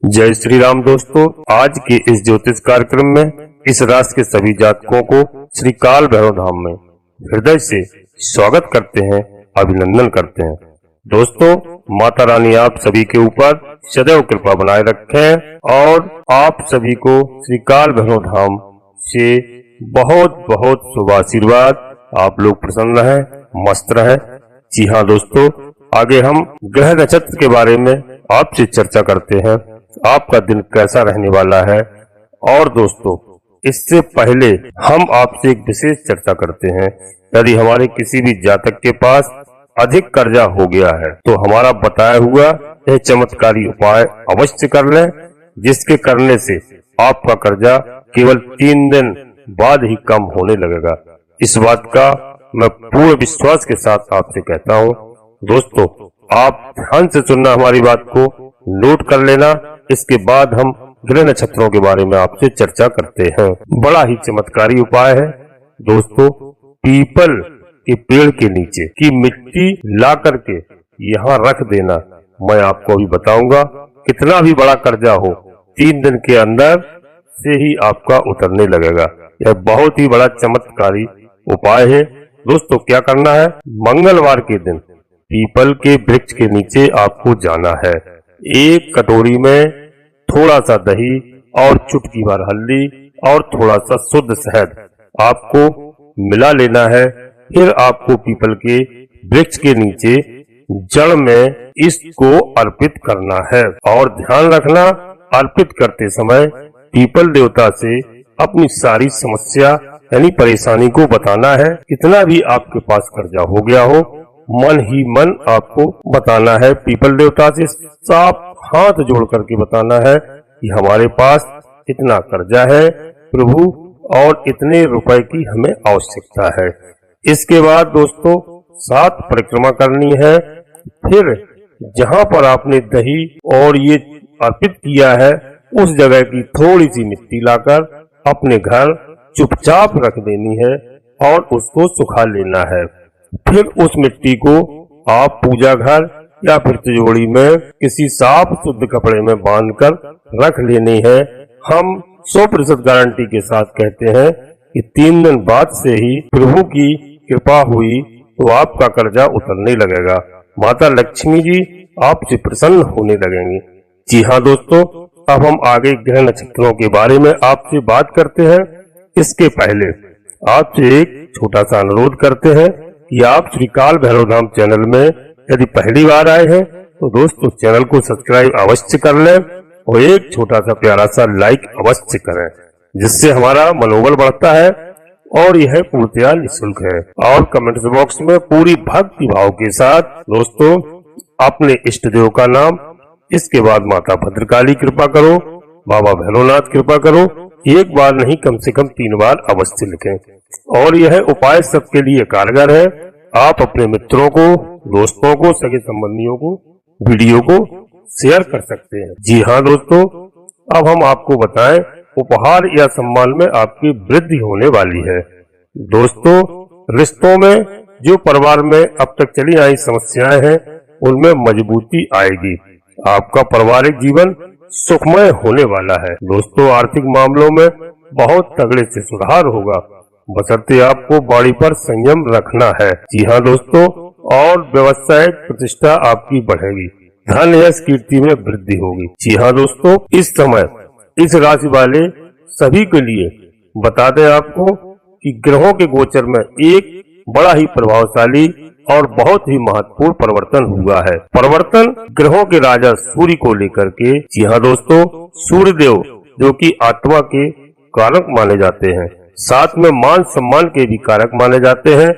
जय श्री राम दोस्तों, आज के इस ज्योतिष कार्यक्रम में इस राशि के सभी जातकों को श्री काल भैरव धाम में हृदय से स्वागत करते हैं, अभिनंदन करते हैं। दोस्तों, माता रानी आप सभी के ऊपर सदैव कृपा बनाए रखें और आप सभी को श्री काल भैरव धाम से बहुत बहुत शुभ आशीर्वाद। आप लोग प्रसन्न रहें, मस्त रहें। जी हाँ दोस्तों, आगे हम ग्रह नक्षत्र के बारे में आपसे चर्चा करते हैं, आपका दिन कैसा रहने वाला है। और दोस्तों, इससे पहले हम आपसे एक विशेष चर्चा करते हैं। यदि हमारे किसी भी जातक के पास अधिक कर्जा हो गया है तो हमारा बताया हुआ यह चमत्कारी उपाय अवश्य कर लें, जिसके करने से आपका कर्जा केवल 3 दिन बाद ही कम होने लगेगा। इस बात का मैं पूरे विश्वास के साथ आपसे कहता हूँ। दोस्तों, आप ध्यान से सुनना, हमारी बात को नोट कर लेना। इसके बाद हम ग्रह नक्षत्रों के बारे में आपसे चर्चा करते हैं। बड़ा ही चमत्कारी उपाय है दोस्तों। पीपल के पेड़ के नीचे की मिट्टी ला करके यहाँ रख देना। मैं आपको अभी बताऊंगा, कितना भी बड़ा कर्जा हो 3 दिन के अंदर से ही आपका उतरने लगेगा। यह बहुत ही बड़ा चमत्कारी उपाय है। दोस्तों, क्या करना है, मंगलवार के दिन पीपल के वृक्ष के नीचे आपको जाना है। एक कटोरी में थोड़ा सा दही और चुटकी भर हल्दी और थोड़ा सा शुद्ध शहद आपको मिला लेना है। फिर आपको पीपल के वृक्ष के नीचे जड़ में इसको अर्पित करना है। और ध्यान रखना, अर्पित करते समय पीपल देवता से अपनी सारी समस्या यानी परेशानी को बताना है। कितना भी आपके पास कर्जा हो गया हो, मन ही मन आपको बताना है। पीपल देवता से साफ हाथ जोड़ करके बताना है कि हमारे पास इतना कर्जा है प्रभु और इतने रुपए की हमें आवश्यकता है। इसके बाद दोस्तों 7 परिक्रमा करनी है। फिर जहाँ पर आपने दही और ये अर्पित किया है उस जगह की थोड़ी सी मिट्टी लाकर अपने घर चुपचाप रख देनी है और उसको सुखा लेना है। फिर उस मिट्टी को आप पूजा घर या फिर तिजोरी में किसी साफ शुद्ध कपड़े में बांधकर रख लेनी है। हम 100% गारंटी के साथ कहते हैं कि 3 दिन बाद से ही प्रभु की कृपा हुई तो आपका कर्जा उतरने लगेगा। माता लक्ष्मी जी आपसे प्रसन्न होने लगेंगी। जी हाँ दोस्तों, अब हम आगे ग्रह नक्षत्रों के बारे में आपसे बात करते हैं। इसके पहले आपसे एक छोटा सा अनुरोध करते हैं कि आप श्री काल भैरव धाम चैनल में यदि पहली बार आए हैं तो दोस्तों चैनल को सब्सक्राइब अवश्य कर लें और एक छोटा सा प्यारा सा लाइक अवश्य करें, जिससे हमारा मनोबल बढ़ता है और यह पूर्णतया निःशुल्क है। और कमेंट बॉक्स में पूरी भक्ति भाव के साथ दोस्तों अपने इष्ट देव का नाम, इसके बाद माता भद्रकाली कृपा करो, बाबा भैरवनाथ कृपा करो, एक बार नहीं कम से कम 3 बार अवश्य लिखें। और यह उपाय सबके लिए कारगर है। आप अपने मित्रों को, दोस्तों को, सगे संबंधियों को वीडियो को शेयर कर सकते हैं। जी हाँ दोस्तों, अब हम आपको बताएं उपहार या सम्मान में आपकी वृद्धि होने वाली है। दोस्तों, रिश्तों में जो परिवार में अब तक चली आई समस्याएं हैं उनमें मजबूती आएगी। आपका पारिवारिक जीवन सुखमय होने वाला है। दोस्तों, आर्थिक मामलों में बहुत तगड़े से सुधार होगा, बशर्ते आपको बॉडी पर संयम रखना है। जी हाँ दोस्तों, और व्यवसायिक प्रतिष्ठा आपकी बढ़ेगी, धन यश कीर्ति में वृद्धि होगी। जी हाँ दोस्तों, इस समय इस राशि वाले सभी के लिए बता दें आपको कि ग्रहों के गोचर में एक बड़ा ही प्रभावशाली और बहुत ही महत्वपूर्ण परिवर्तन हुआ है। परिवर्तन ग्रहों के राजा सूर्य को लेकर के। जी हाँ दोस्तों, सूर्य देव जो कि आत्मा के कारक माने जाते हैं, साथ में मान सम्मान के भी कारक माने जाते हैं।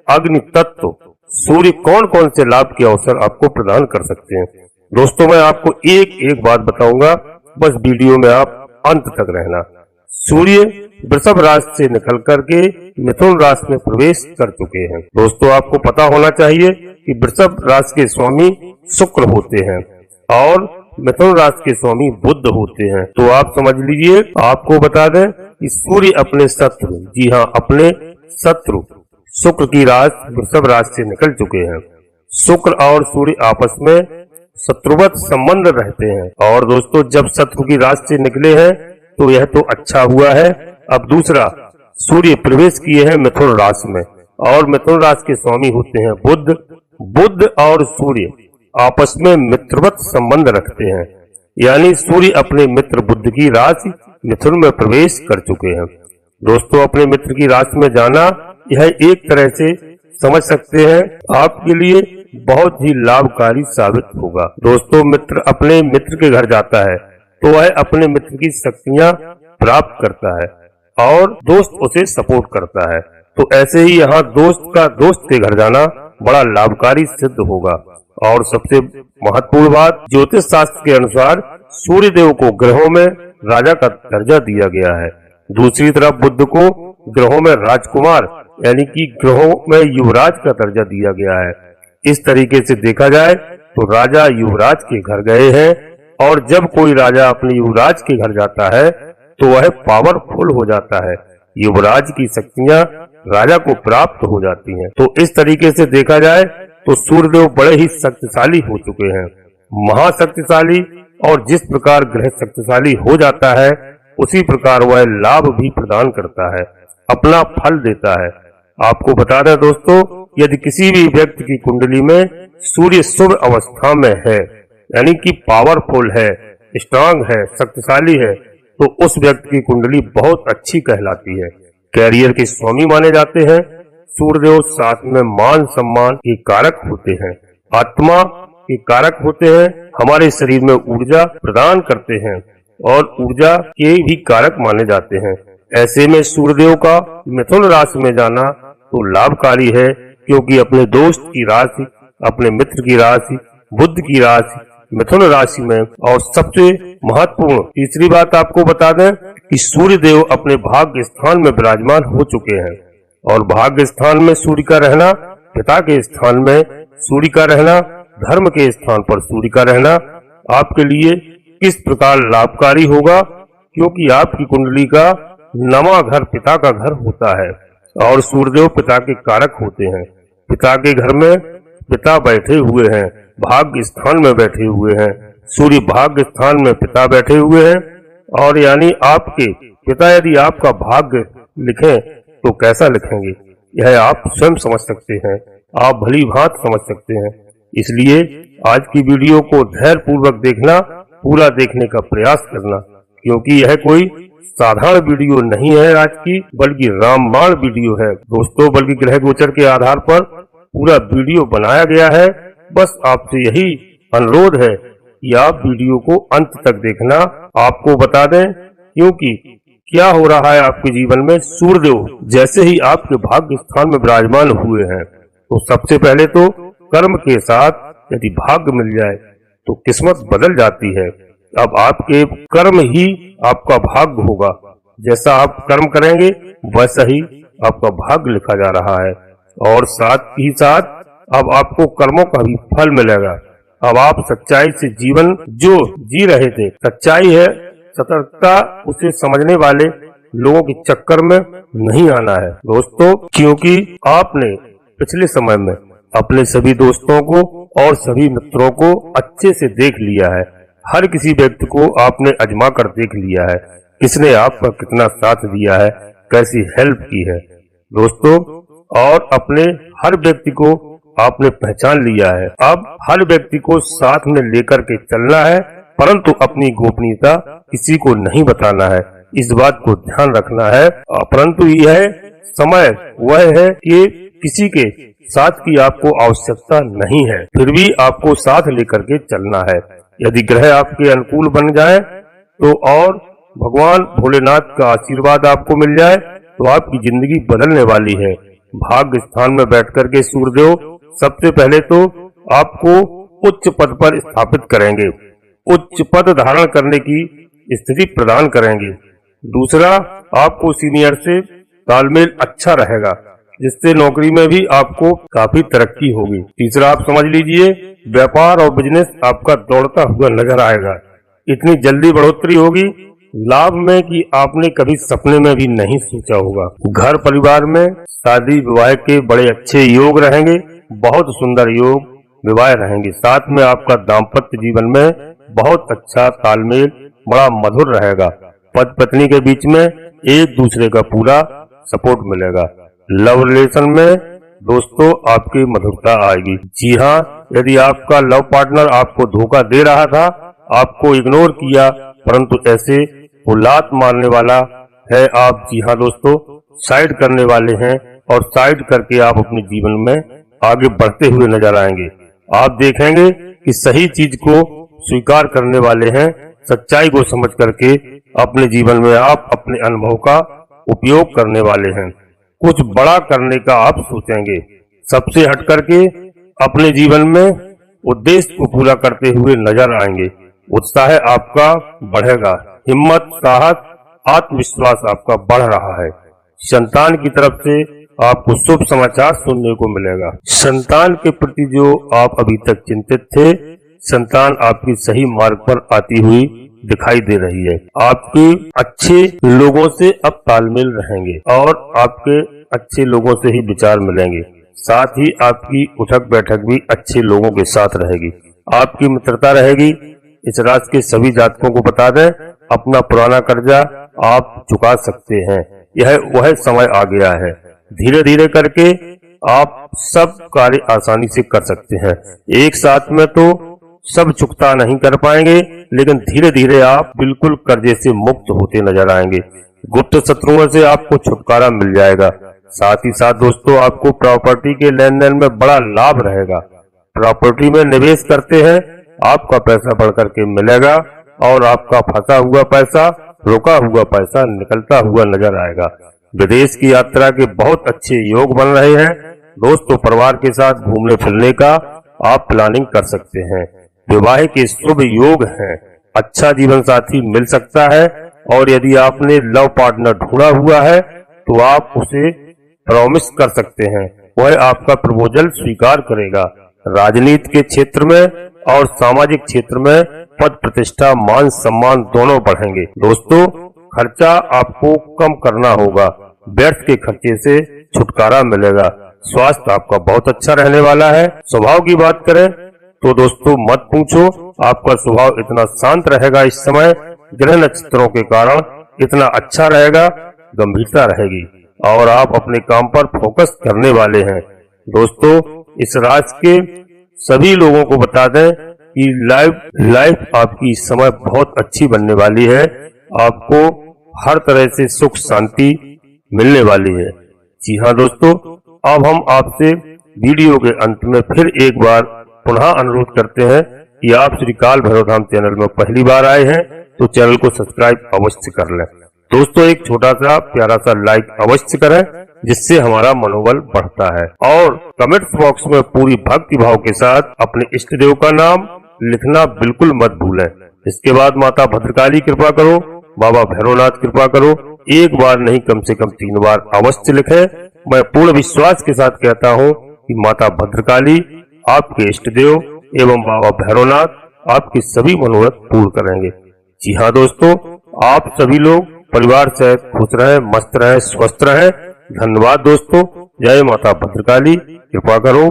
अग्नि तत्व सूर्य कौन कौन से लाभ के अवसर आपको प्रदान कर सकते हैं। दोस्तों, मैं आपको एक एक बात बताऊंगा, बस वीडियो में आप अंत तक रहना। सूर्य वृषभ राशि से निकल करके मिथुन राशि में प्रवेश कर चुके हैं। दोस्तों, आपको पता होना चाहिए कि वृषभ राशि के स्वामी शुक्र होते हैं और मिथुन राशि के स्वामी बुध होते हैं। तो आप समझ लीजिए, आपको बता दें कि सूर्य अपने शत्रु, जी हाँ अपने शत्रु शुक्र की राशि वृषभ राशि से निकल चुके हैं। शुक्र और सूर्य आपस में शत्रुवत संबंध रहते हैं। और दोस्तों जब शत्रु की राशि से निकले हैं तो यह तो अच्छा हुआ है। अब दूसरा, सूर्य प्रवेश किए हैं मिथुन राशि में और मिथुन राशि के स्वामी होते हैं बुध। बुध और सूर्य आपस में मित्रवत संबंध रखते हैं, यानी सूर्य अपने मित्र बुध की राशि मिथुन में प्रवेश कर चुके हैं। दोस्तों अपने मित्र की राशि में जाना यह एक तरह से समझ सकते हैं आपके लिए बहुत ही लाभकारी साबित होगा। दोस्तों मित्र अपने मित्र के घर जाता है तो वह अपने मित्र की शक्तियां प्राप्त करता है और दोस्त उसे सपोर्ट करता है। तो ऐसे ही यहाँ दोस्त का दोस्त के घर जाना बड़ा लाभकारी सिद्ध होगा। और सबसे महत्वपूर्ण बात, ज्योतिष शास्त्र के अनुसार सूर्य देव को ग्रहों में राजा का दर्जा दिया गया है। दूसरी तरफ बुध को ग्रहों में राजकुमार यानी कि ग्रहों में युवराज का दर्जा दिया गया है। इस तरीके से देखा जाए तो राजा युवराज के घर गए हैं और जब कोई राजा अपने युवराज के घर जाता है तो वह पावरफुल हो जाता है, युवराज की शक्तियां राजा को प्राप्त हो जाती हैं। तो इस तरीके से देखा जाए तो सूर्यदेव बड़े ही शक्तिशाली हो चुके हैं, महाशक्तिशाली। और जिस प्रकार ग्रह शक्तिशाली हो जाता है उसी प्रकार वह लाभ भी प्रदान करता है, अपना फल देता है। आपको बता दें दोस्तों, यदि किसी भी व्यक्ति की कुंडली में सूर्य शुभ अवस्था में है यानी कि पावरफुल है, स्ट्रांग है, शक्तिशाली है, तो उस व्यक्ति की कुंडली बहुत अच्छी कहलाती है। कैरियर के स्वामी माने जाते हैं सूर्यदेव। साथ में मान सम्मान के कारक होते हैं, आत्मा के कारक होते हैं, हमारे शरीर में ऊर्जा प्रदान करते हैं और ऊर्जा के भी कारक माने जाते हैं। ऐसे में सूर्यदेव का मिथुन राशि में जाना तो लाभकारी है, क्योंकि अपने दोस्त की राशि, अपने मित्र की राशि, बुध की राशि मिथुन राशि में। और सबसे महत्वपूर्ण तीसरी बात आपको बता दें कि सूर्य देव अपने भाग्य स्थान में विराजमान हो चुके हैं और भाग्य स्थान में सूर्य का रहना, पिता के स्थान में सूर्य का रहना, धर्म के स्थान पर सूर्य का रहना आपके लिए किस प्रकार लाभकारी होगा, क्योंकि आपकी कुंडली का नवा घर पिता का घर होता है और सूर्यदेव पिता के कारक होते हैं। पिता के घर में पिता बैठे हुए हैं, भाग्य स्थान में बैठे हुए हैं, सूर्य भाग्य स्थान में पिता बैठे हुए हैं। और यानी आपके पिता यदि आपका भाग्य लिखें तो कैसा लिखेंगे यह आप स्वयं समझ सकते हैं, आप भली भांति समझ सकते हैं। इसलिए आज की वीडियो को धैर्य पूर्वक देखना, पूरा देखने का प्रयास करना, क्योंकि यह कोई साधारण वीडियो नहीं है आज की, बल्कि रामबाण वीडियो है दोस्तों। बल्कि ग्रह गोचर के आधार पर पूरा वीडियो बनाया गया है। बस आपसे यही अनुरोध है कि आप वीडियो को अंत तक देखना। आपको बता दें क्योंकि क्या हो रहा है आपके जीवन में, सूर्यदेव जैसे ही आपके भाग्य स्थान में विराजमान हुए हैं तो सबसे पहले तो कर्म के साथ यदि भाग्य मिल जाए तो किस्मत बदल जाती है। अब आपके कर्म ही आपका भाग्य होगा, जैसा आप कर्म करेंगे वैसा ही आपका भाग्य लिखा जा रहा है। और साथ ही साथ अब आपको कर्मों का भी फल मिलेगा। अब आप सच्चाई से जीवन जो जी रहे थे, सच्चाई है, सतर्कता उसे समझने वाले लोगों के चक्कर में नहीं आना है दोस्तों, क्योंकि आपने पिछले समय में अपने सभी दोस्तों को और सभी मित्रों को अच्छे से देख लिया है। हर किसी व्यक्ति को आपने आजमा कर देख लिया है, किसने आपका कितना साथ दिया है, कैसी हेल्प की है दोस्तों। और अपने हर व्यक्ति को आपने पहचान लिया है। अब हर व्यक्ति को साथ में लेकर के चलना है, परंतु अपनी गोपनीयता किसी को नहीं बताना है, इस बात को ध्यान रखना है। परंतु यह समय वह है कि किसी के साथ की आपको आवश्यकता नहीं है, फिर भी आपको साथ लेकर के चलना है। यदि ग्रह आपके अनुकूल बन जाए तो और भगवान भोलेनाथ का आशीर्वाद आपको मिल जाए तो आपकी जिंदगी बदलने वाली है। भाग्य स्थान में बैठकर के सूर्यदेव सबसे पहले तो आपको उच्च पद पर स्थापित करेंगे, उच्च पद धारण करने की स्थिति प्रदान करेंगे। दूसरा, आपको सीनियर से तालमेल अच्छा रहेगा, जिससे नौकरी में भी आपको काफी तरक्की होगी। तीसरा, आप समझ लीजिए व्यापार और बिजनेस आपका दौड़ता हुआ नजर आएगा। इतनी जल्दी बढ़ोतरी होगी लाभ में कि आपने कभी सपने में भी नहीं सोचा होगा। घर परिवार में शादी विवाह के बड़े अच्छे योग रहेंगे, बहुत सुंदर योग। विवाह रहेंगे। साथ में आपका दाम्पत्य जीवन में बहुत अच्छा तालमेल, बड़ा मधुर रहेगा। पति पत्नी के बीच में एक दूसरे का पूरा सपोर्ट मिलेगा। लव रिलेशन में दोस्तों आपकी मधुरता आएगी। जी हाँ, यदि आपका लव पार्टनर आपको धोखा दे रहा था, आपको इग्नोर किया, परंतु ऐसे वो लात मारने वाला है, आप जी हाँ दोस्तों साइड करने वाले हैं और साइड करके आप अपने जीवन में आगे बढ़ते हुए नजर आएंगे। आप देखेंगे कि सही चीज को स्वीकार करने वाले हैं, सच्चाई को समझ करके अपने जीवन में आप अपने अनुभव का उपयोग करने वाले हैं। कुछ बड़ा करने का आप सोचेंगे, सबसे हट करके अपने जीवन में उद्देश्य को पूरा करते हुए नजर आएंगे। उत्साह आपका बढ़ेगा, हिम्मत, साहस, आत्मविश्वास आपका बढ़ रहा है। संतान की तरफ से आपको शुभ समाचार सुनने को मिलेगा। संतान के प्रति जो आप अभी तक चिंतित थे, संतान आपकी सही मार्ग पर आती हुई दिखाई दे रही है। आपके अच्छे लोगों से अब तालमेल रहेंगे और आपके अच्छे लोगों से ही विचार मिलेंगे। साथ ही आपकी उठक बैठक भी अच्छे लोगों के साथ रहेगी। आपकी मित्रता रहेगी। इस राशि के सभी जातकों को बता दें, अपना पुराना कर्जा आप चुका सकते हैं। यह वह समय आ गया है। धीरे धीरे करके आप सब कार्य आसानी से कर सकते हैं। एक साथ में तो सब चुकता नहीं कर पाएंगे, लेकिन धीरे धीरे आप बिल्कुल कर्जे से मुक्त होते नजर आएंगे। गुप्त शत्रुओं से आपको छुटकारा मिल जाएगा। साथ ही साथ दोस्तों आपको प्रॉपर्टी के लेन देन में बड़ा लाभ रहेगा। प्रॉपर्टी में निवेश करते हैं, आपका पैसा बढ़ करके मिलेगा और आपका फंसा हुआ पैसा, रुका हुआ पैसा निकलता हुआ नजर आएगा। विदेश की यात्रा के बहुत अच्छे योग बन रहे हैं। दोस्तों परिवार के साथ घूमने फिरने का आप प्लानिंग कर सकते हैं। विवाह के शुभ योग हैं। अच्छा जीवन साथी मिल सकता है और यदि आपने लव पार्टनर ढूंढा हुआ है तो आप उसे प्रॉमिस कर सकते हैं, वह आपका प्रपोजल स्वीकार करेगा। राजनीति के क्षेत्र में और सामाजिक क्षेत्र में पद प्रतिष्ठा, मान सम्मान दोनों बढ़ेंगे। दोस्तों खर्चा आपको कम करना होगा, व्यर्थ के खर्चे से छुटकारा मिलेगा। स्वास्थ्य आपका बहुत अच्छा रहने वाला है। स्वभाव की बात करें तो दोस्तों मत पूछो, आपका स्वभाव इतना शांत रहेगा इस समय, ग्रह नक्षत्रों के कारण इतना अच्छा रहेगा, गंभीरता रहेगी और आप अपने काम पर फोकस करने वाले हैं। दोस्तों इस राशि के सभी लोगों को बता दें कि लाइफ आपकी इस समय बहुत अच्छी बनने वाली है। आपको हर तरह से सुख शांति मिलने वाली है। जी हाँ दोस्तों, अब हम आपसे वीडियो के अंत में फिर एक बार पुनः अनुरोध करते हैं कि आप श्री काल भैरव धाम चैनल में पहली बार आए हैं तो चैनल को सब्सक्राइब अवश्य कर लें। दोस्तों एक छोटा सा प्यारा सा लाइक अवश्य करें, जिससे हमारा मनोबल बढ़ता है। और कमेंट्स बॉक्स में पूरी भक्ति भाव के साथ अपने इष्ट देव का नाम लिखना बिल्कुल मत भूलें। इसके बाद माता भद्रकाली कृपा करो, बाबा भैरवनाथ कृपा करो, एक बार नहीं कम से कम 3 बार अवश्य लिखें। मैं पूर्ण विश्वास के साथ कहता हूँ कि माता भद्रकाली आपके इष्ट देव एवं बाबा भैरवनाथ आपके सभी मनोरथ पूर्ण करेंगे। जी हाँ दोस्तों, आप सभी लोग परिवार से खुश रहे, मस्त रहे, स्वस्थ रहे। धन्यवाद दोस्तों। जय माता भद्रकाली, कृपा करो।